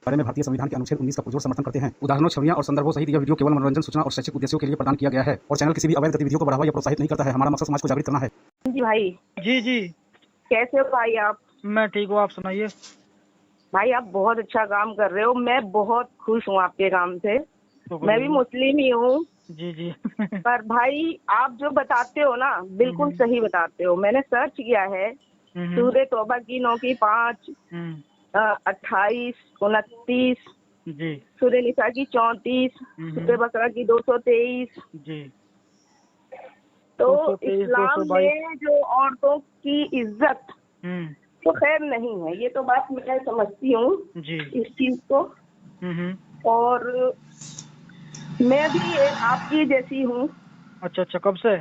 बारे में भारतीय संविधान के अनुच्छेद 19 का पुरजोर समर्थन करते हैं। उदाहरणों, छवियां और संदर्भों सहित यह वीडियो केवल मनोरंजन, सूचना और शैक्षिक उद्देश्यों के लिए प्रदान किया गया है और चैनल किसी भी अवैध गतिविधियों को बढ़ावा या प्रोत्साहित नहीं करता है। हमारा मकसद समाज को जागृत करना है। जी भाई। जी जी, कैसे हो भाई आप? मैं ठीक हूँ, आप सुनाइए। भाई आप बहुत अच्छा काम कर रहे हो, मैं बहुत खुश हूँ आपके काम से। मैं भी मुस्लिम ही हूँ। जी जी। पर भाई आप जो बताते हो ना बिल्कुल सही बताते हो। मैंने सर्च किया है सूरह तौबा की 9 की 5, 28, 29, जी सूरह निसा की 34, सूरह बकरा की 223। जी। तो 223, इस्लाम 222। में जो औरतों की इज्जत तो खैर नहीं है, ये तो बात मैं समझती हूँ जी। इस चीज को। और मैं भी आपकी जैसी हूँ। अच्छा अच्छा, कब से?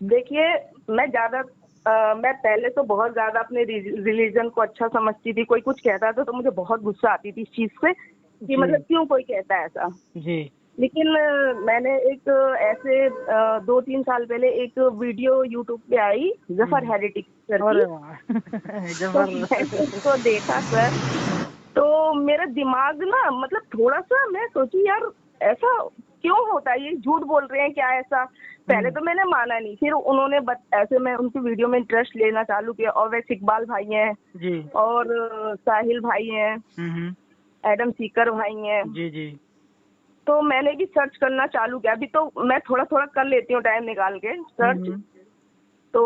देखिए मैं पहले तो बहुत ज्यादा अपने रिलीजन को अच्छा समझती थी। कोई कुछ कहता था तो मुझे बहुत गुस्सा आती थी इस चीज से कि मतलब क्यों कोई कहता है ऐसा। जी। लेकिन मैंने एक ऐसे 2-3 साल पहले एक वीडियो यूट्यूब पे आई जफर हेरेटिक सर की। तो मैंने उसको देखा सर, तो मेरा दिमाग ना मतलब थोड़ा सा मैं सोची यार ऐसा क्यों होता है, ये झूठ बोल रहे हैं क्या ऐसा। पहले तो मैंने माना नहीं, फिर उन्होंने ऐसे मैं उनकी वीडियो में इंटरेस्ट लेना चालू किया। और वैसे इकबाल भाई हैं जी। और साहिल भाई हैं, एडम सीकर भाई हैं। जी जी। तो मैंने भी सर्च करना चालू किया। अभी तो मैं थोड़ा थोड़ा कर लेती हूँ टाइम निकाल के सर्च। तो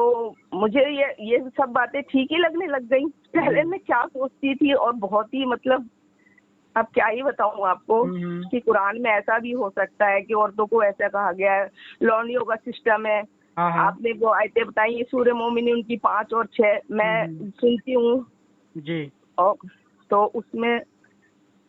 मुझे ये सब बातें ठीक ही लगने लग गई। पहले मैं क्या सोचती थी और बहुत ही मतलब अब क्या ही बताऊं आपको कि कुरान में ऐसा भी हो सकता है कि औरतों को ऐसा कहा गया है, लॉन्डियों का सिस्टम है। आपने वो आयतें बताई ये सूरह मोमिन उनकी 5 और 6 मैं सुनती हूँ जी। और तो उसमें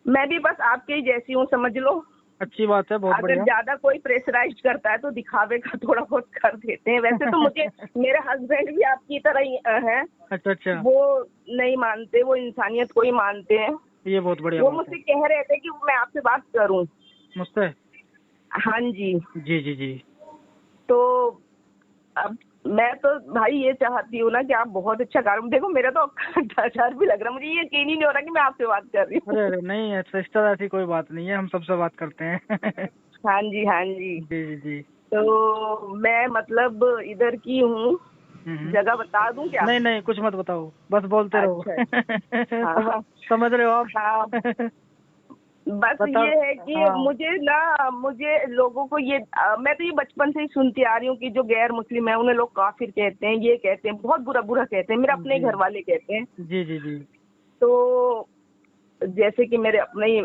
मैं भी बस आपके ही जैसी हूँ समझ लो। अच्छी बात है, बहुत बढ़िया। अगर ज्यादा कोई प्रेशराइज करता है तो दिखावे का थोड़ा बहुत कर देते हैं। वैसे तो मुझे मेरे हस्बैंड भी आपकी तरह ही है। अच्छा अच्छा। वो नहीं मानते, वो इंसानियत को ही मानते हैं। ये बहुत बढ़िया। वो मुझसे कह रहे थे कि मैं आपसे बात करूं। मुझसे? हाँ जी जी जी जी। तो अब मैं तो भाई ये चाहती हूँ ना कि आप बहुत अच्छा काम। देखो मेरा तो डर भी लग रहा है, मुझे ये यकीन ही नहीं हो रहा कि मैं आपसे बात कर रही हूँ। अरे नहीं सिस्टर, ऐसी कोई बात नहीं है, हम सबसे बात करते हैं। हाँ जी हाँ जी। जी जी जी। तो मैं मतलब इधर की हूँ। जगह बता दूं क्या? नहीं नहीं, कुछ मत बताओ, बस बोलते रहो। अच्छा हाँ समझ रहे हो आप? हाँ। बस बताओ। ये है कि मुझे लोगों को मैं तो ये बचपन से ही सुनती आ रही हूँ कि जो गैर मुस्लिम है उन्हें लोग काफिर कहते हैं, ये कहते हैं, बहुत बुरा बुरा कहते हैं। मेरे अपने घर वाले कहते हैं। जी जी जी। तो जैसे कि मेरे अपने ही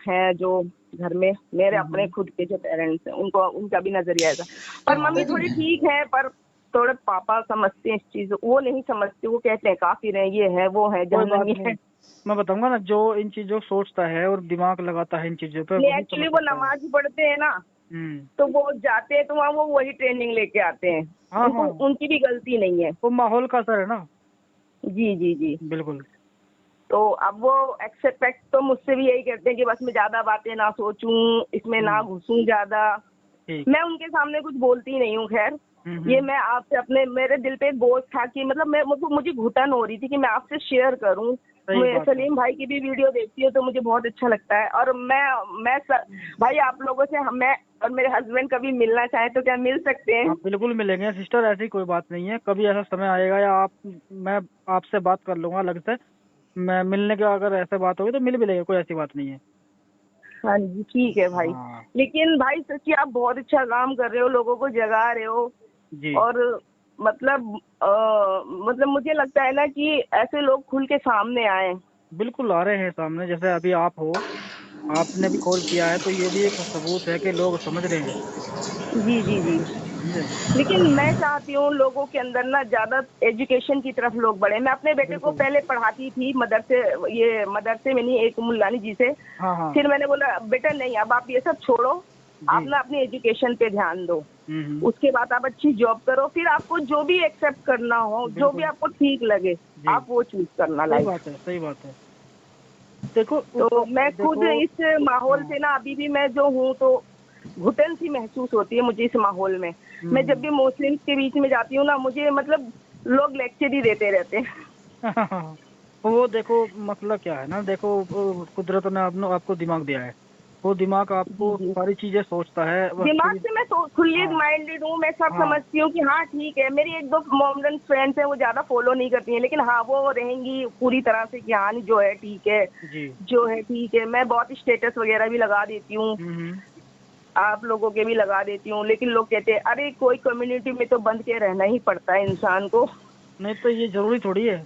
हैं जो घर में मेरे अपने खुद के जो पेरेंट्स हैं उनको उनका भी नजरिया ऐसा। पर मम्मी थोड़ी ठीक है, पर थोड़े पापा समझते हैं इस चीज, वो नहीं समझते। वो कहते हैं काफिर है, ये है, वो है, जहन्नमी है। मैं बताऊंगा ना, जो इन चीजों सोचता है और दिमाग लगाता है इन चीजों पे, एक्चुअली वो नमाज पढ़ते हैं ना तो वो जाते हैं तो वहाँ वो वही ट्रेनिंग लेके आते हैं। उनकी भी गलती नहीं है, वो माहौल का असर है ना। जी जी जी बिल्कुल। तो अब वो एक्सपेक्ट तो मुझसे भी यही करते हैं कि बस मैं ज्यादा बातें ना सोचूं, इसमें ना घुसूं ज्यादा। मैं उनके सामने कुछ बोलती नहीं हूँ। खैर ये मैं आपसे मेरे दिल पे एक बोझ था कि मतलब मुझे घुटन हो रही थी कि मैं आपसे शेयर करूं। मैं सलीम भाई की भी वीडियो देखती हूँ तो मुझे बहुत अच्छा लगता है। और भाई आप लोगों से मैं और मेरे हस्बैंड कभी मिलना चाहे तो क्या मिल सकते हैं? आप बिल्कुल मिलेंगे सिस्टर, ऐसी कोई बात नहीं है। कभी ऐसा समय आएगा या मैं आपसे बात कर लूंगा अलग से, मैं मिलने की अगर ऐसे बात होगी तो मिल भी लेंगे, कोई ऐसी बात नहीं है। हाँ जी ठीक है भाई। लेकिन भाई सच्ची आप बहुत अच्छा काम कर रहे हो, लोगों को जगा रहे हो जी। और मतलब मुझे लगता है ना कि ऐसे लोग खुल के सामने आए। बिल्कुल आ रहे हैं सामने, जैसे अभी आप हो, आपने भी कॉल किया है तो ये भी एक सबूत है कि लोग समझ रहे हैं। जी जी जी। लेकिन मैं चाहती हूँ लोगों के अंदर ना ज्यादा एजुकेशन की तरफ लोग बढ़े। मैं अपने बेटे को पहले पढ़ाती थी मदरसे में नहीं, एक मुल्लानी जी से। फिर मैंने बोला बेटा नहीं, अब आप ये सब छोड़ो, आप ना अपनी एजुकेशन पे ध्यान दो। उसके बाद आप अच्छी जॉब करो, फिर आपको जो भी एक्सेप्ट करना हो, जो भी आपको ठीक लगे आप वो चूज करना। लाइफ सही बात है। देखो तो मैं खुद इस माहौल से ना अभी भी मैं जो हूँ तो घुटन सी महसूस होती है मुझे इस माहौल में। मैं जब भी मुस्लिम्स के बीच में जाती हूँ ना मुझे मतलब लोग लेक्चर ही देते रहते हैं। वो देखो मसला क्या है ना, देखो वो कुदरत ने आपको दिमाग दिया है, वो दिमाग जी आपको जी। सारी चीजें सोचता है वो दिमाग अच्छी। से मैं तो खुली हाँ माइंडेड हूँ, मैं सब हाँ समझती हूँ कि हाँ ठीक है। मेरी एक दो मोमडन फ्रेंड्स हैं, वो ज्यादा फॉलो नहीं करती हैं, लेकिन हाँ वो रहेंगी पूरी तरह से कि हाँ जो है ठीक है, जी। जो है ठीक है। मैं बहुत स्टेटस वगैरह भी लगा देती हूँ, हम्म। आप लोगों के भी लगा देती हूँ, लेकिन लोग कहते हैं अरे कोई कम्युनिटी में तो बंद के रहना ही पड़ता है इंसान को। नहीं तो ये जरूरी थोड़ी है, ये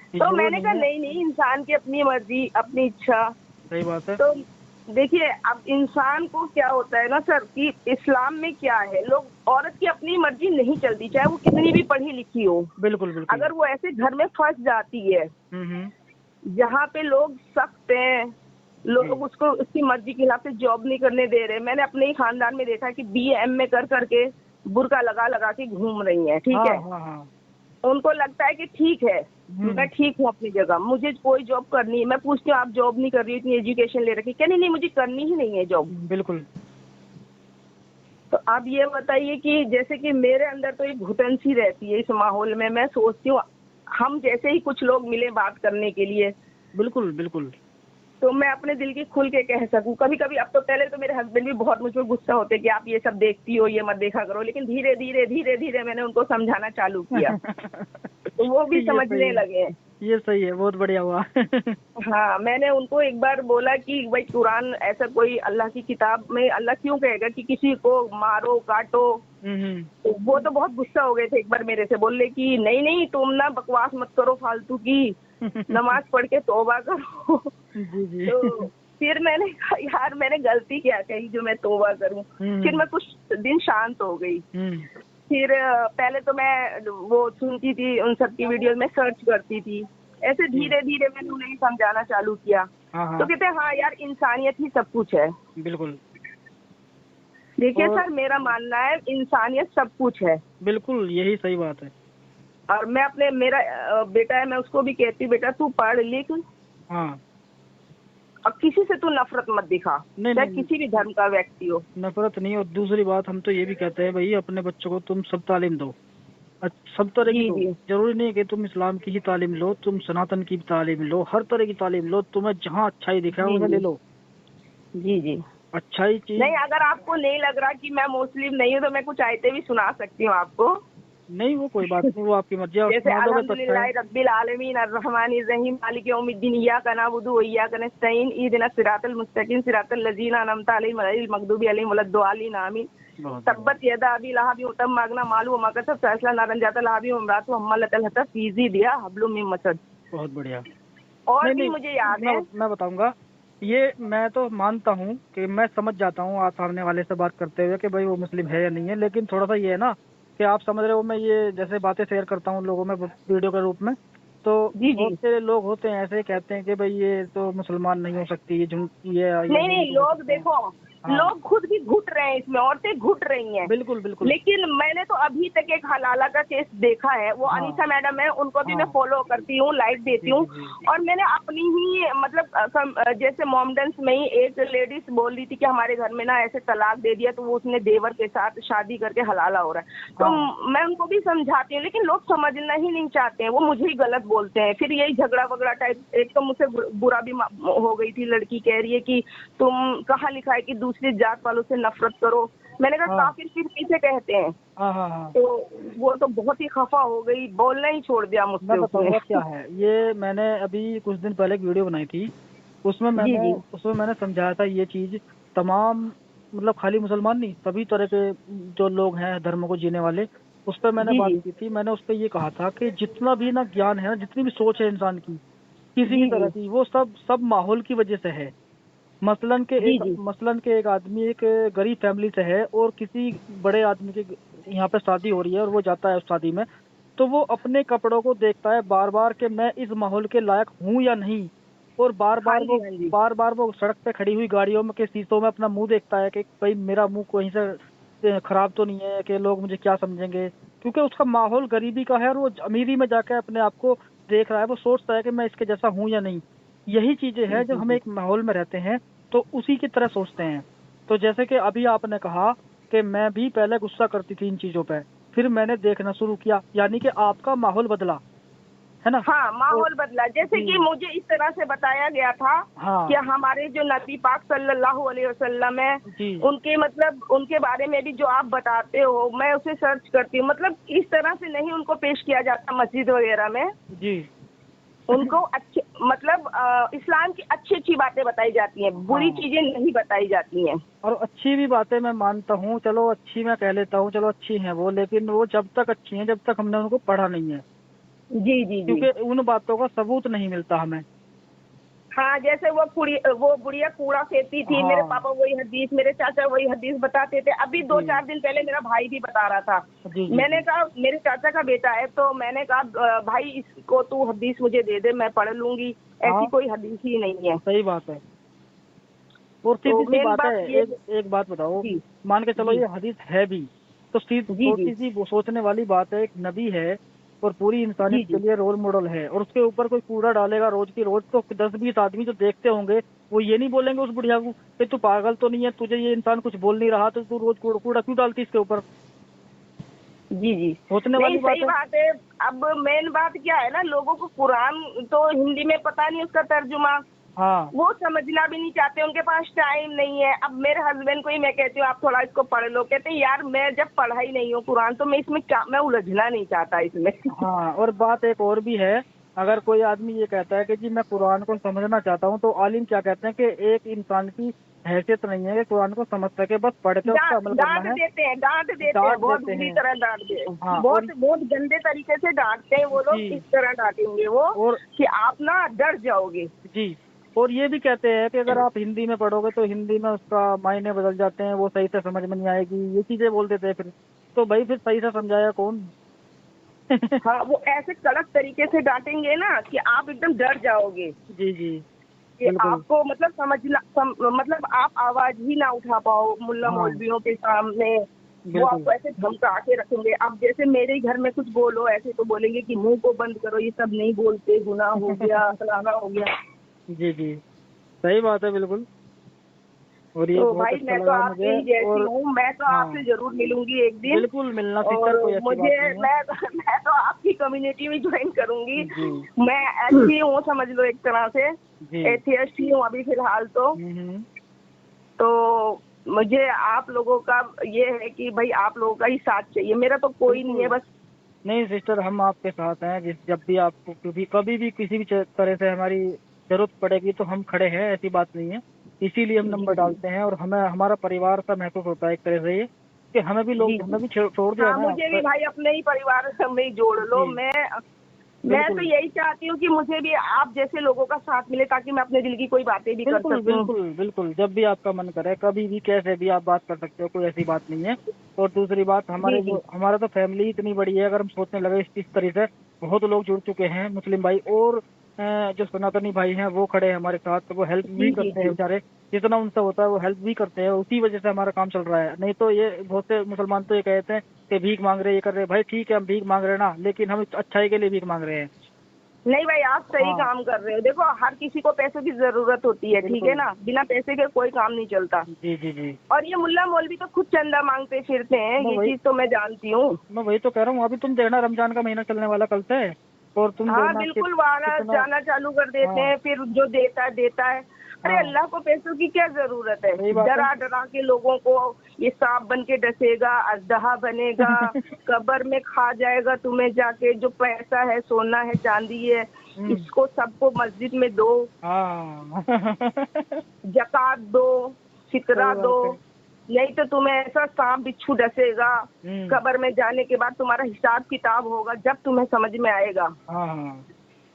तो जरूरी मैंने कहा नहीं है। नहीं नहीं, इंसान की अपनी मर्जी अपनी इच्छा। सही बात है। तो देखिए अब इंसान को क्या होता है ना सर, कि इस्लाम में क्या है, लोग औरत की अपनी मर्जी नहीं चलती, चाहे वो कितनी भी पढ़ी लिखी हो। बिल्कुल बिल्कुल। अगर वो ऐसे घर में फंस जाती है हम्म। जहाँ पे लोग सख्त हैं, जी। लोग उसको उसकी मर्जी के हिसाब से जॉब नहीं करने दे रहे। मैंने अपने ही खानदान में देखा कि BA MA कर करके बुर्का लगा लगा के घूम रही हैं, ठीक हाँ है। हाँ हाँ। उनको लगता है कि ठीक है, मैं हम्म। ठीक हूँ अपनी जगह, मुझे कोई जॉब करनी है। मैं पूछती हूँ आप जॉब नहीं कर रही हो, इतनी एजुकेशन ले रखी, क्या नहीं नहीं मुझे करनी ही नहीं है जॉब। बिल्कुल। तो आप ये बताइए कि जैसे कि मेरे अंदर तो एक घुटन सी रहती है इस माहौल में। मैं सोचती हूँ हम जैसे ही कुछ लोग मिले बात करने के लिए, बिल्कुल बिल्कुल। तो मैं अपने दिल की खुल के कह सकूं। कभी कभी, अब तो पहले तो मेरे हस्बैंड भी बहुत मुझ पर गुस्सा होते कि आप ये सब देखती हो, ये मत देखा करो, लेकिन धीरे धीरे धीरे धीरे मैंने उनको समझाना चालू किया, तो वो भी ये सही समझने है, लगे। ये सही है, बहुत बढ़िया हुआ। हाँ, मैंने उनको एक बार बोला कि भाई कुरान ऐसा कोई अल्लाह की किताब में अल्लाह क्यों कहेगा कि किसी को मारो काटो। हम्म। तो वो तो बहुत गुस्सा हो गए थे एक बार मेरे से, बोले कि नहीं नहीं तुम ना बकवास मत करो फालतू की, नमाज पढ़ के तौबा करो। जी जी। तो फिर मैंने कहा यार मैंने गलती क्या कही जो मैं तौबा करूं। फिर हम्म मैं कुछ दिन शांत हो गई। हम्म। फिर पहले तो मैं वो सुनती थी उन सब की वीडियोस में, सर्च करती थी। ऐसे जी। धीरे धीरे मैंने उन्हें समझाना चालू किया। हाँ तो हाँ। कहते हैं हाँ यार इंसानियत ही सब कुछ है। बिल्कुल। देखिए और सर मेरा मानना है इंसानियत सब कुछ है। बिल्कुल यही सही बात है। और मैं अपने मेरा बेटा है, मैं उसको भी कहती हूँ बेटा तू पढ़ लिख, हाँ। और किसी से तू नफरत मत दिखा, नहीं चाहे नहीं, किसी भी धर्म का व्यक्ति हो। नफरत नहीं। और दूसरी बात हम तो ये भी कहते हैं भाई, अपने बच्चों को तुम सब तालीम दो, सब तरह की जी दो। जी जरूरी नहीं है कि तुम इस्लाम की ही तालीम लो, तुम सनातन की भी तालीम लो, हर तरह की तालीम लो, तुम्हें जहाँ अच्छाई दिखा है जी उन्हें ले जी लो। जी जी। अच्छाई चीज। नहीं अगर आपको नहीं लग रहा कि मैं मुस्लिम नहीं हूँ तो मैं कुछ आयतें भी सुना सकती हूँ आपको। नहीं वो कोई बात नहीं, वो आपकी मर्जी है, और जैसे सुना दोगे तो अच्छा अल्हम्दुलिल्लाह है। रब्बिल आलमीन अर्रहमानिर रहीम मालिक यौमिद्दीन इय्याका नअबुदु व इय्याका नस्तईन इहदिनस सिरातल मुस्तकीम सिरातल लज़ीना अनअमता अलैहिम गैरिल मग़दूबि अलैहिम वलद्दालिन आमीन। बहुत बढ़िया। तब्बत यदा अबी लहब व तब मागना मालू व मा कसब सयस्ला नारन जाता लहबी व इम्रातुहु हम्मालतल हतब फी ज़ीदिहा हब्लुम मिन मसद। बहुत बढ़िया। और नहीं भी नहीं, मुझे याद है। मैं बताऊंगा। ये मैं तो मानता हूँ कि मैं समझ जाता हूँ आप सामने वाले से बात करते हुए कि भाई वो मुस्लिम है या नहीं है, लेकिन थोड़ा सा ये है ना कि आप समझ रहे हो, मैं ये जैसे बातें शेयर करता हूँ लोगों में वीडियो के रूप में, तो जी जी। बहुत से लोग होते हैं ऐसे कहते हैं कि भाई ये तो मुसलमान नहीं हो सकती, ये ये नहीं नहीं हिंदू हो लोग सकते हैं। देखो, हाँ लोग खुद भी घुट रहे हैं इसमें, औरतें घुट रही हैं। बिल्कुल बिल्कुल। लेकिन मैंने तो अभी तक एक हलाला का केस देखा है, वो हाँ अनीसा मैडम है, उनको भी मैं हाँ। फॉलो करती हूँ, लाइक देती जी हूँ। जी जी। और मैंने अपनी ही मतलब जैसे मोमडन्स में ही एक लेडीज बोल रही थी कि हमारे घर में ना ऐसे तलाक दे दिया, तो वो उसने देवर के साथ शादी करके हलाला हो रहा है। तो हाँ मैं उनको भी समझाती हूँ, लेकिन लोग समझना ही नहीं चाहते हैं, वो मुझे ही गलत बोलते हैं। फिर यही झगड़ा वगड़ा टाइप, एक तो मुझसे बुरा भी हो गई थी, लड़की कह रही है कि तुम कहाँ लिखा है कि दूसरी जात वालों से नफरत करो। मैंने कहा हाँ काफिर फिर किसे कहते हैं। हाँ हाँ हाँ। तो वो तो बहुत ही खफा हो गई, बोलना ही छोड़ दिया मुझसे मैं उसने। बताऊंगा क्या है ये, मैंने अभी कुछ दिन पहले एक वीडियो बनाई थी, उसमें जी मैंने जी उसमें मैंने समझाया था ये चीज। तमाम मतलब खाली मुसलमान नहीं, सभी तरह के जो लोग हैं धर्मों को जीने वाले, उस पर मैंने जी बात जी की थी। मैंने उस पर ये कहा था कि जितना भी ना ज्ञान है ना, जितनी भी सोच है इंसान की किसी भी जी तरह जी की, वो सब माहौल की वजह से है। जी जी मसलन के एक आदमी एक गरीब फैमिली से है और किसी बड़े आदमी के यहाँ पे शादी हो रही है और वो जाता है उस शादी में, तो वो अपने कपड़ों को देखता है बार बार कि मैं इस माहौल के लायक हूँ या नहीं। और हाँ जी हाँ जी बार बार वो सड़क पे खड़ी हुई गाड़ियों में के शीशों में अपना मुंह देखता है कि भाई मेरा मुंह कहीं से खराब तो नहीं है, कि लोग मुझे क्या समझेंगे, क्योंकि उसका माहौल गरीबी का है और वो अमीरी में जाकर अपने आप को देख रहा है। वो सोचता है कि मैं इसके जैसा हूँ या नहीं। यही चीजें हैं जब जी हम जी एक माहौल में रहते हैं तो उसी की तरह सोचते हैं। तो जैसे कि अभी आपने कहा कि मैं भी पहले गुस्सा करती थी इन चीजों पे, फिर मैंने देखना शुरू किया, यानी कि आपका माहौल बदला। है ना। हाँ, माहौल बदला। जैसे जी। कि मुझे इस तरह से बताया गया था हाँ कि हमारे जो नबी पाक सल्लल्लाहु अलैहि वसल्लम है, जी उनके मतलब उनके बारे में भी जो आप बताते हो, मैं उसे सर्च करती हूँ। मतलब इस तरह से नहीं उनको पेश किया जाता मस्जिद वगैरह में। जी। उनको अच्छे मतलब इस्लाम की अच्छी अच्छी बातें बताई जाती हैं, बुरी हाँ। चीजें नहीं बताई जाती हैं। और अच्छी भी बातें मैं मानता हूँ, चलो अच्छी मैं कह लेता हूँ, चलो अच्छी हैं वो, लेकिन वो जब तक अच्छी हैं जब तक हमने उनको पढ़ा नहीं है, जी जी जी। क्योंकि उन बातों का सबूत नहीं मिलता हमें। हाँ, जैसे वो बुढ़िया कूड़ा फेंकती थी, मेरे हाँ पापा वही हदीस, मेरे चाचा वही हदीस बताते थे। अभी जी 2-4 दिन पहले मेरा भाई भी बता रहा था। जी जी मैंने जी। कहा, मेरे चाचा का बेटा है, तो मैंने कहा भाई इसको तू हदीस मुझे दे दे, मैं पढ़ लूंगी। ऐसी हाँ कोई हदीस ही नहीं है। सही बात है। और तो सीधी सी मेन बात है, बात ये। एक एक बात बताओ, जी मान के चलो जी ये हदीस है भी, तो जी जी छोटी सी वो सोचने वाली बात है, एक नबी है और पूरी इंसानियत जी के जी। लिए रोल मॉडल है, और उसके ऊपर कोई कूड़ा डालेगा रोज की रोज, तो 10-20 आदमी जो देखते होंगे वो ये नहीं बोलेंगे उस बुढ़िया को कि तू पागल तो नहीं है, तुझे ये इंसान कुछ बोल नहीं रहा तो तू रोज कूड़ा क्यों डालती इसके ऊपर। जी जी। सोचने नहीं, वाली बात सही है। बात है। अब मेन बात क्या है ना, लोगों को कुरान तो हिंदी में पता नहीं उसका तर्जुमा, हाँ वो समझना भी नहीं चाहते, उनके पास टाइम नहीं है। अब मेरे हस्बैंड को ही मैं कहती हूँ आप थोड़ा इसको पढ़ लो, कहते हैं यार मैं जब पढ़ा ही नहीं हूँ कुरान, तो मैं इसमें क्या, मैं उलझना नहीं चाहता इसमें। हाँ। और बात एक और भी है, अगर कोई आदमी ये कहता है कि जी मैं कुरान को समझना चाहता हूँ, तो आलिम क्या कहते हैं कि एक इंसान की हैसियत नहीं है कि कुरान को समझ सके, बस पढ़ के उस पर अमल करना डांट है। देते हैं, डांट देते हैं, डांट बहुत देते बुरी हैं। तरह डांट दे, हाँ। बहुत बहुत गंदे तरीके से डांटते हैं वो लोग। जी। इस तरह डांटेंगे वो और कि आप ना डर जाओगे। जी। और ये भी कहते हैं कि अगर आप हिंदी में पढ़ोगे तो हिंदी में उसका मायने बदल जाते हैं, वो सही से समझ में नहीं आएगी, ये चीजें बोल देते हैं फिर। तो भाई फिर सही से समझाया कौन। हाँ, वो ऐसे कड़क तरीके से डांटेंगे ना कि आप एकदम डर जाओगे, जी जी कि बिल्कुल। आपको मतलब मतलब आप आवाज ही ना उठा पाओ मुल्ला हाँ मौलवियों के सामने। वो बिल्कुल। आपको ऐसे धमका के रखेंगे। अब जैसे मेरे ही घर में कुछ बोलो ऐसे, तो बोलेंगे कि मुंह को बंद करो, ये सब नहीं बोलते, गुनाह हो गया, फलाना हो गया। जी जी सही बात है बिल्कुल। और ये तो बहुत भाई अच्छा मैं तो लगा आपके मुझे। ही जैसी और हूँ, मैं तो हाँ आपसे जरूर मिलूंगी एक दिन। बिल्कुल मिलना सिस्टर, और कोई ऐसी बात मुझे नहीं है। मैं तो आपकी कम्युनिटी में ज्वाइन करूंगी। जी मैं ऐसी हूँ, समझ लो एक तरह से जी। एथियस्ट ही हूँ अभी फिलहाल तो। हम्म। तो मुझे आप लोगों का ये है कि भाई आप लोगों का ही साथ चाहिए, मेरा तो कोई नहीं है बिल्कुल। बस। नहीं सिस्टर, हम आपके साथ हैं, जब भी आपको कभी भी किसी भी तरह से हमारी जरूरत पड़ेगी तो हम खड़े हैं, ऐसी बात नहीं है। इसीलिए हम जी नंबर जी डालते हैं, और हमें हमारा परिवार सा महसूस होता है एक तरह से ये, कि हमें भी जी लोग, जी। हमें भी छोड़ दिया हाँ, है ना मुझे भी भाई अपने ही परिवार में ही जोड़ लो। जी मैं तो बिल्कुल यही चाहती हूँ कि मुझे भी आप जैसे लोगों का साथ मिले, ताकि मैं अपने दिल की कोई बातें भी कर बिल्कुल सकूं। बिल्कुल बिल्कुल। जब भी आपका मन करे कभी भी कैसे भी आप बात कर सकते हो, कोई ऐसी बात नहीं है। और दूसरी बात, जी हमारे जी जो हमारा तो फैमिली इतनी बड़ी है, अगर हम सोचने लगे इस तरह से, बहुत लोग जुड़ चुके हैं मुस्लिम भाई, और जो सनातनी भाई हैं वो खड़े हैं हमारे साथ, तो वो हेल्प भी जी जी करते हैं जी। बेचारे, जितना उनसे होता है वो हेल्प भी करते हैं, उसी वजह से हमारा काम चल रहा है। नहीं तो ये बहुत से मुसलमान तो ये कहते हैं कि भीख मांग रहे, ये कर रहे। भाई ठीक है, हम भीख मांग रहे हैं ना, लेकिन हम अच्छाई के लिए भीख मांग रहे हैं। नहीं भाई, आप सही हाँ काम कर रहे हो। देखो, हर किसी को पैसे की जरूरत होती है, ठीक है बिल्कुल। ना, बिना पैसे के कोई काम नहीं चलता। जी जी जी। और ये मुल्ला मौलवी तो खुद चंदा मांगते फिरते हैं, मैं ये वही चीज तो मैं जानती हूँ। मैं वही तो कह रहा हूँ, अभी तुम देखना रमजान का महीना चलने वाला कल से, और तुम हाँ देखना कि बिल्कुल, वहाँ कितना। जाना चालू कर देते हाँ हैं, फिर जो देता है देता है। अरे हाँ अल्लाह को पैसों की क्या जरूरत है। सही बात है। डरा डरा के लोगों को ये सांप बन के डसेगा, अजदहा बनेगा, कब्र में खा जाएगा तुम्हें जाके। जो पैसा है, सोना है, चांदी है, हम्म। इसको सबको मस्जिद में दो, हाँ जकात दो, फितरा सही दो, बात है। नहीं तो तुम्हें ऐसा सांप बिच्छू डसेगा। हम्म। कब्र में जाने के बाद तुम्हारा हिसाब किताब होगा, जब तुम्हें समझ में आएगा हाँ हाँ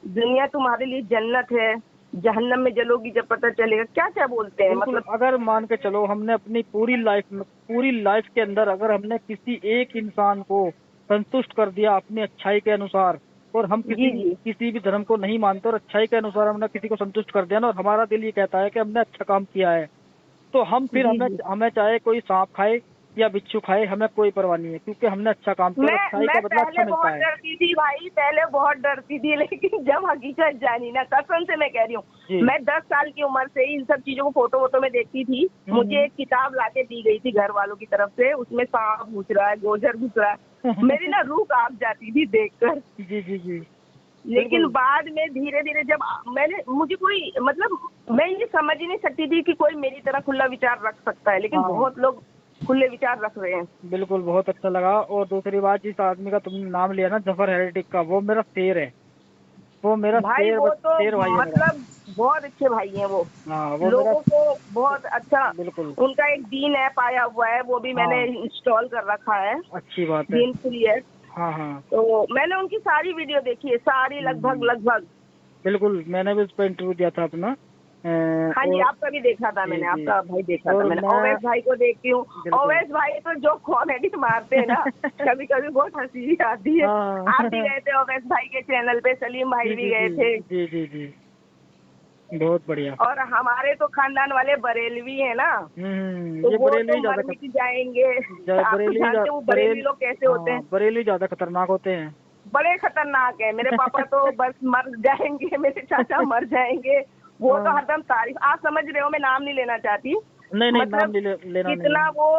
दुनिया तुम्हारे लिए जन्नत है, जहन्नम में जलोगी जब पता चलेगा। क्या क्या बोलते हैं बिल्कुल। मतलब। अगर मान के चलो हमने अपनी पूरी लाइफ के अंदर अगर हमने किसी एक इंसान को संतुष्ट कर दिया अपनी अच्छाई के अनुसार, और हम जी जी किसी भी धर्म को नहीं मानते, और अच्छाई के अनुसार हमने किसी को संतुष्ट कर दिया ना, और हमारा दिल ये कहता है कि हमने अच्छा काम किया है, तो हम फिर जी हमें जी। हमें चाहे कोई सांप खाए या बिच्छू खाए, हमें कोई परवाह नहीं है, क्योंकि हमने अच्छा काम किया, और अच्छाई मैं का बदला अच्छा पहले मिलता बहुत है। डरती थी भाई, पहले बहुत डरती थी, लेकिन जब हकीकत जानी ना, कसम से मैं कह रही हूँ, जी। मैं 10 साल की उम्र से ही इन सब चीजों को फोटो वोटो में देखती थी। मुझे हम्म। एक किताब लाके दी गई थी घर वालों की तरफ से, उसमें सांप घुस रहा है, गोजर घुस रहा है, मेरी ना रूह कांप जाती थी देखकर। जी जी जी। लेकिन बिल्कुल। बाद में धीरे धीरे जब मुझे कोई मतलब मैं ये समझ ही नहीं सकती थी कि कोई मेरी तरह खुला विचार रख सकता है, लेकिन हाँ। बहुत लोग खुले विचार रख रहे हैं। बिल्कुल, बहुत अच्छा लगा। और दूसरी बात, जिस आदमी का तुमने नाम लिया ना, जफर हेरेटिक का, वो मेरा शेर है। वो मेरा भाई शेर वो तो शेर भाई है मेरा। मतलब बहुत अच्छे भाई हैं वो, हाँ, वो मेरा। लोगों को बहुत अच्छा। बिल्कुल। उनका एक दीन ऐप आया हुआ है, वो भी मैंने हाँ, इंस्टॉल कर रखा है, अच्छी बात है। दीन फ्री है। हाँ, हाँ। तो मैंने उनकी सारी वीडियो देखी है, सारी लगभग हम्म, लगभग। बिल्कुल, मैंने भी उस पर इंटरव्यू दिया था अपना। हाँ जी, और आपका भी देखा था जी, मैंने, जी। आपका भाई देखा था और मैंने। मैं ओवैस भाई को देखती हूँ। बिल्कुल। ओवैस भाई तो जो कॉमेडी मारते हैं ना, कभी कभी बहुत हंसी भी आती है। हाँ। आप भी गए थे ओवैस भाई के चैनल पे, सलीम भाई जी, भी जी, गए जी, थे। जी, जी, जी, बहुत बढ़िया। और हमारे तो खानदान वाले बरेलवी है ना, तो ये वो तो बरेली ज्यादा मर मिट जाएंगे। आप तो बरेली जानते हो वो बरेलवी लोग कैसे होते हाँ, हैं, बरेली ज्यादा खतरनाक होते हैं। बड़े खतरनाक है। मेरे पापा तो बस मर जाएंगे, मेरे चाचा मर जाएंगे। वो तो हाँ। हरदम तारीफ, आप समझ रहे हो, मैं नाम नहीं लेना चाहती, नहीं, नहीं, नाम मतलब लेना नहीं कितना है। वो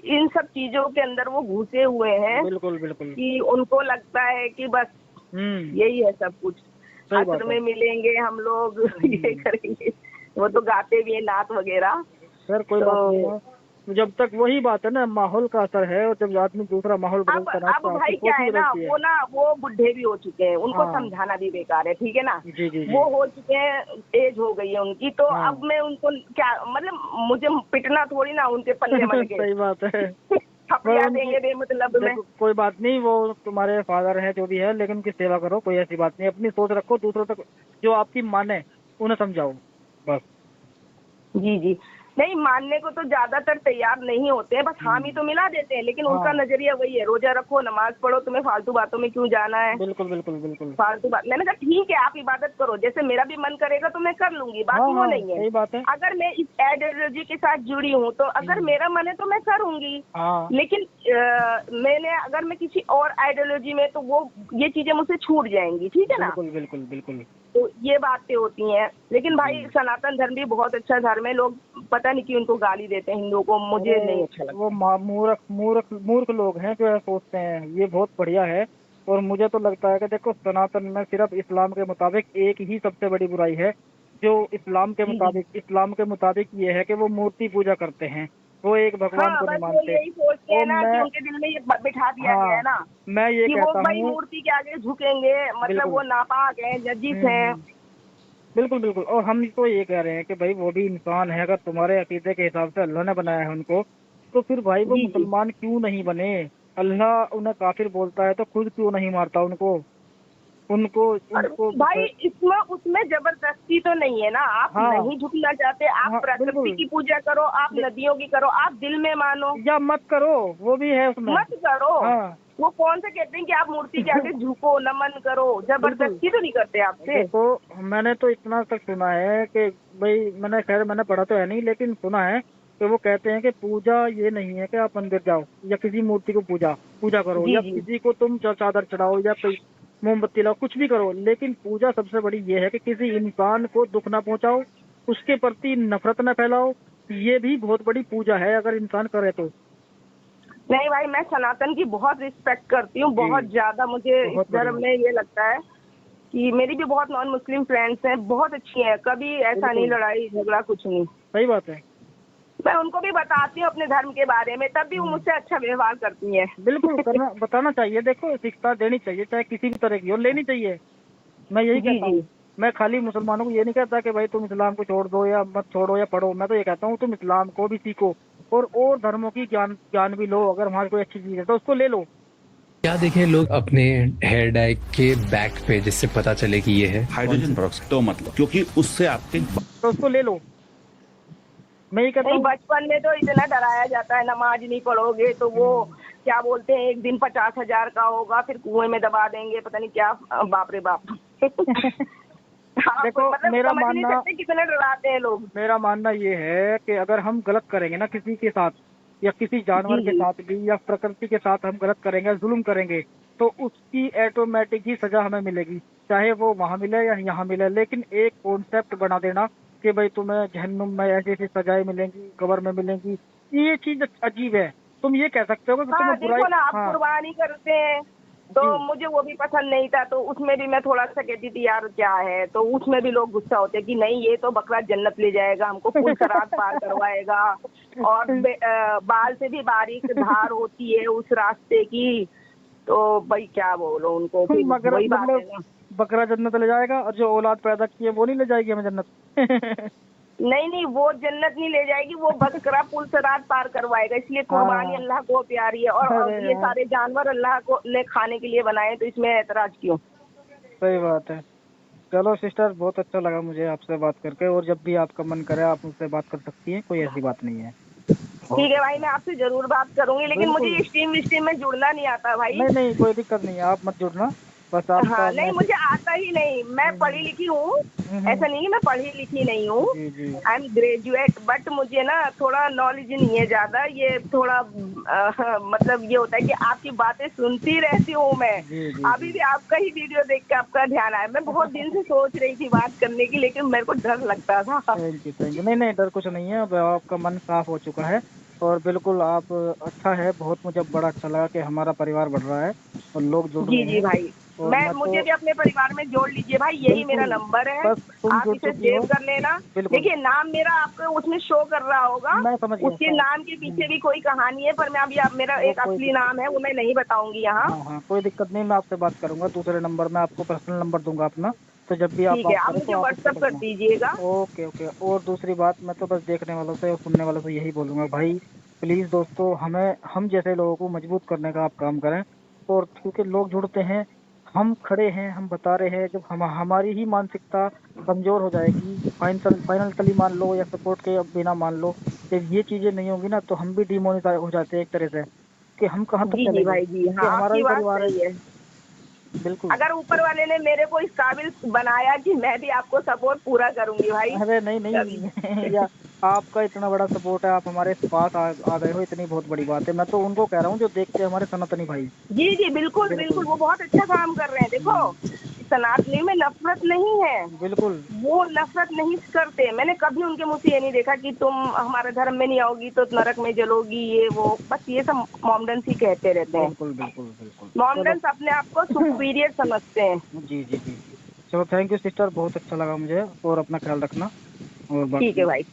इन सब चीजों के अंदर वो घुसे हुए हैं बिल्कुल, बिल्कुल। कि उनको लगता है कि बस हम्म, यही है सब कुछ, सही अस्र बात है। में मिलेंगे हम लोग। ये हम्म, करेंगे। वो तो गाते भी है नात वगैरह। सर कोई बात नहीं तो है। जब तक वही बात है ना, माहौल का असर है, और जब आदमी दूसरा माहौल बदलता है ना, अब उससे आपकी भाई क्या सोच है भी ना, बदलती है। वो बुढ़े भी हो चुके हैं, उनको हाँ। समझाना भी बेकार है, ठीक है ना। जी, जी, जी। वो हो चुके हैं, एज हो गई है उनकी, तो हाँ। अब मैं उनको क्या मतलब, मुझे पिटना थोड़ी ना उनके पल्ले बन के। सही बात है। पर थपड़िया उनकी देंगे बेमतलब में। देखो, कोई बात नहीं, वो तुम्हारे फादर है जो भी है, लेकिन उनकी सेवा करो, कोई ऐसी बात नहीं। अपनी सोच रखो, दूसरों तक जो आपकी माने उन्हें समझाओ, बस। जी जी। नहीं, मानने को तो ज्यादातर तैयार नहीं होते हैं, बस हामी हम्म, तो मिला देते हैं, लेकिन उनका हाँ। नजरिया वही है, रोजा रखो, नमाज पढ़ो, तुम्हें फालतू बातों में क्यों जाना है। बिल्कुल, बिल्कुल, बिल्कुल। फालतू बात, मैंने कहा ठीक है आप इबादत करो, जैसे मेरा भी मन करेगा तो मैं कर लूंगी, बात हाँ, ही वो हाँ, नहीं है। सही बात है। अगर मैं इस आइडियोलॉजी के साथ जुड़ी हूँ तो अगर हम्म, मेरा मन है तो मैं करूंगी। हाँ। लेकिन मैंने अगर मैं किसी और आइडियोलॉजी में, तो वो ये चीजें मुझसे छूट जाएंगी, ठीक है ना। बिल्कुल, बिल्कुल, बिल्कुल। तो ये बातें होती हैं, लेकिन भाई जी। सनातन धर्म भी बहुत अच्छा धर्म है। लोग पता नहीं क्यों उनको गाली देते हैं हिंदुओं को, मुझे अरे, नहीं अच्छा वो लगता। मूर्ख मूर्ख मूर्ख लोग हैं जो ऐसा सोचते हैं, ये बहुत बढ़िया है। और मुझे तो लगता है कि देखो, सनातन में सिर्फ इस्लाम के मुताबिक एक ही सबसे बड़ी बुराई है, जो जी जी। इस्लाम के मुताबिक ये है कि वो मूर्ति पूजा करते हैं। वो एक भगवान हाँ, को नहीं बस वो मानते। यही सोचते हैं और ना कि मैं उनके दिल में ये बिठा दिया गया है हाँ, ना मैं ये कि वो कहता भाई हूँ। मूर्ति के आगे झुकेंगे, मतलब बिल्कुल। वो नापाक है, नजीस है। बिल्कुल, बिल्कुल। और हम तो ये कह रहे हैं कि भाई वो भी इंसान है, अगर तुम्हारे अकीदे के हिसाब से अल्लाह ने बनाया है उनको, तो फिर भाई वो जी जी। मुसलमान क्यों नहीं बने। अल्लाह उन्हें काफिर बोलता है तो खुद क्यों नहीं मारता उनको। उनको और उनको भाई इसमें उसमें जबरदस्ती तो नहीं है ना, आप हाँ, नहीं झुकना चाहते, आप हाँ, प्रकृति बिल्कुल। की पूजा करो, आप दे- नदियों की करो, आप दिल में मानो, या मत करो, वो भी है उसमें। मत करो। हाँ। वो कौन से कहते हैं कि आप मूर्ति के आगे झुको, नमन करो, बिल्कुल। जबरदस्ती तो नहीं करते आपसे। देखो, मैंने तो इतना तक सुना है कि भाई, मैंने पढ़ा तो है नहीं, लेकिन सुना है कि वो कहते हैं कि पूजा ये नहीं है कि आप मंदिर जाओ या किसी मूर्ति को पूजा पूजा करो, जी या जी। किसी को तुम चादर चढ़ाओ या कोई मोमबत्ती लाओ, कुछ भी करो, लेकिन पूजा सबसे बड़ी ये है कि किसी इंसान को दुख ना पहुंचाओ, उसके प्रति नफरत ना फैलाओ। ये भी बहुत बड़ी पूजा है, अगर इंसान करे तो। नहीं भाई, मैं सनातन की बहुत रिस्पेक्ट करती हूँ, जी, बहुत ज्यादा। मुझे इस बहुत धर्म बढ़िया। में ये लगता है कि मेरी भी बहुत नॉन मुस्लिम फ्रेंड्स हैं, बहुत अच्छी हैं, कभी ऐसा नहीं बिल्कुल, लड़ाई झगड़ा कुछ नहीं। सही बात है। मैं उनको भी बताती हूँ अपने धर्म के बारे में, तब भी वो हम्म, मुझसे अच्छा व्यवहार करती हैं। बिल्कुल, करना बताना चाहिए। देखो, शिक्षा देनी चाहिए, चाहे किसी भी तरह की हो, लेनी चाहिए। मैं यही जी कहता जी। हूँ। मैं खाली मुसलमानों को ये नहीं कहता कि भाई तुम इस्लाम को छोड़ दो या मत छोड़ो या पढ़ो। मैं तो ये कहता हूँ तुम इस्लाम को भी सीखो, और धर्मों की ज्ञान ज्ञान भी लो। अगर वहाँ कोई अच्छी चीज है तो उसको ले लो। क्या देखें लोग अपने हेयर डाई के बैक पे, जिससे पता चले कि ये है हाइड्रोजन पेरोक्साइड, तो मतलब क्योंकि उससे आपके तो उसको ले लो। मैं ये कहता नहीं, हूँ। बचपन में तो इतना डराया जाता है, नमाज नहीं पढ़ोगे तो वो हम्म, क्या बोलते हैं, एक दिन 50,000 का होगा, फिर कुएं में दबा देंगे, पता नहीं क्या। बाप रे बाप। आप देखो, मतलब समझ नहीं सकते कितने डराते हैं लोग। मेरा मानना ये है कि अगर हम गलत करेंगे ना किसी के साथ, या किसी जानवर जी के जी। साथ भी, या प्रकृति के साथ हम गलत करेंगे, जुल्म करेंगे, तो उसकी ऑटोमेटिक ही सजा हमें मिलेगी, चाहे वो वहां मिले या यहाँ मिले। लेकिन एक कॉन्सेप्ट बना देना कि भाई तुम्हें जहन्नुम में ऐसी ऐसी सजाएं मिलेंगी, कब्र में मिलेंगी, ये चीज अजीब है। तुम ये कह सकते हो कि हाँ तुम्हें बुराई। देखो ना, आप हाँ, कुर्बानी करते हैं, तो मुझे वो भी पसंद नहीं था, तो उसमें भी मैं थोड़ा सा कहती थी यार क्या है, तो उसमें भी लोग गुस्सा होते कि नहीं ये तो बकरा जन्नत ले जाएगा, हमको पुल सरात पार करवाएगा, और बाल से भी बारीक धार होती है उस रास्ते की। तो भाई क्या बोलो उनको, फिर मगर वही बात है मतलब ना। बकरा जन्नत ले जाएगा और जो औलाद पैदा की है वो नहीं ले जाएगी हमें जन्नत। नहीं नहीं, वो जन्नत नहीं ले जाएगी, वो बकरा पुल सरात पार करवाएगा। इसलिए कुर्बानी अल्लाह को प्यारी है, और अरे ये यार। सारे जानवर अल्लाह को ने खाने के लिए बनाए, तो इसमें ऐतराज क्यों। सही बात है। चलो सिस्टर, बहुत अच्छा लगा मुझे आपसे बात करके, और जब भी आपका मन करे आप मुझसे बात कर सकती हैं, कोई ऐसी बात नहीं है। ठीक है भाई, मैं आपसे जरूर बात करूंगी, लेकिन मुझे बिल्कुल। स्ट्रीम विस्ट्रीम में जुड़ना नहीं आता भाई। नहीं नहीं, कोई दिक्कत नहीं है, आप मत जुड़ना, बस आपका हाँ नहीं, मैसेज। मुझे आता ही नहीं, मैं पढ़ी लिखी हूँ, ऐसा नहीं कि मैं पढ़ी लिखी नहीं हूँ, जी जी आई एम ग्रेजुएट, बट मुझे ना थोड़ा नॉलेज नहीं है ज्यादा, ये थोड़ा मतलब ये होता है कि आपकी बातें सुनती रहती हूँ मैं। जी जी अभी जी। भी आपका ही वीडियो देख के आपका ध्यान आया, मैं बहुत दिन से सोच रही थी बात करने की, लेकिन मेरे को डर लगता था। Thank you thank you. नहीं नहीं, डर कुछ नहीं है, अब आपका मन साफ हो चुका है, और बिल्कुल आप अच्छा है, बहुत मुझे बड़ा अच्छा लगा कि हमारा परिवार बढ़ रहा है और लोग जुड़ जी रहे जी हैं। भाई, और मैं तो मुझे भी अपने परिवार में जोड़ लीजिए भाई, यही मेरा बिल्कुल, नंबर है, बस तुम आप जुड़ इसे चुकी सेव हो। कर लेना। बिल्कुल, देखिए नाम मेरा आपको उसमें शो कर रहा होगा, मैं समझ गया उसके नाम के पीछे भी कोई कहानी है, पर मैं अभी मेरा वो एक कोई असली नाम है वो मैं नहीं बताऊंगी यहाँ। हाँ हाँ, कोई दिक्कत नहीं, मैं आपसे बात करूंगा दूसरे नंबर में, आपको पर्सनल नंबर दूंगा अपना, तो जब भी आप ठीक है, बात आप करें तो मुझे आप उससे व्हाट्सअप कर करना। दीजिएगा। Okay okay. और दूसरी बात, मैं तो बस देखने वालों से और सुनने वालों से यही बोलूंगा भाई, प्लीज़ दोस्तों, हमें हम जैसे लोगों को मजबूत करने का आप काम करें, और क्योंकि लोग जुड़ते हैं, हम खड़े हैं, हम बता रहे हैं, जब हम हमारी ही मानसिकता कमज़ोर हो जाएगी, फाइनली मान लो, या सपोर्ट के बिना मान लो, जब ये चीज़ें नहीं होंगी ना, तो हम भी डिमोनिटाइज हो जाते हैं एक तरह से, कि हम कहाँ तक जी जी चलेंगे, भाई, जी कि हाँ, हमारा आपकी भी बात परिवार है। सही है। बिल्कुल। अगर ऊपर वाले ने मेरे को इस काबिल बनाया कि मैं भी आपको सपोर्ट पूरा करूंगी भाई। अरे नहीं नहीं, या आपका इतना बड़ा सपोर्ट है, आप हमारे पास आ गए हो, इतनी बहुत बड़ी बात है। मैं तो उनको कह रहा हूँ जो देखते हैं हमारे सनातनी भाई। जी जी बिल्कुल बिल्कुल। बिल्कुल, वो बहुत अच्छा काम कर रहे हैं। देखो, सनातनी में नफरत नहीं है, बिल्कुल वो नफरत नहीं करते। मैंने कभी उनके मुंह से ये नहीं देखा कि तुम हमारे धर्म में नहीं आओगी तो नरक में जलोगी, ये वो, बस ये सब मोमडन्स ही कहते रहते हैं। बिल्कुल बिल्कुल बिल्कुल। चलो। मोमडन्स अपने आप को सुपीरियर समझते हैं। जी जी जी जी। चलो थैंक यू सिस्टर, बहुत अच्छा लगा मुझे, और अपना ख्याल रखना, और ठीक है बाकी भाई।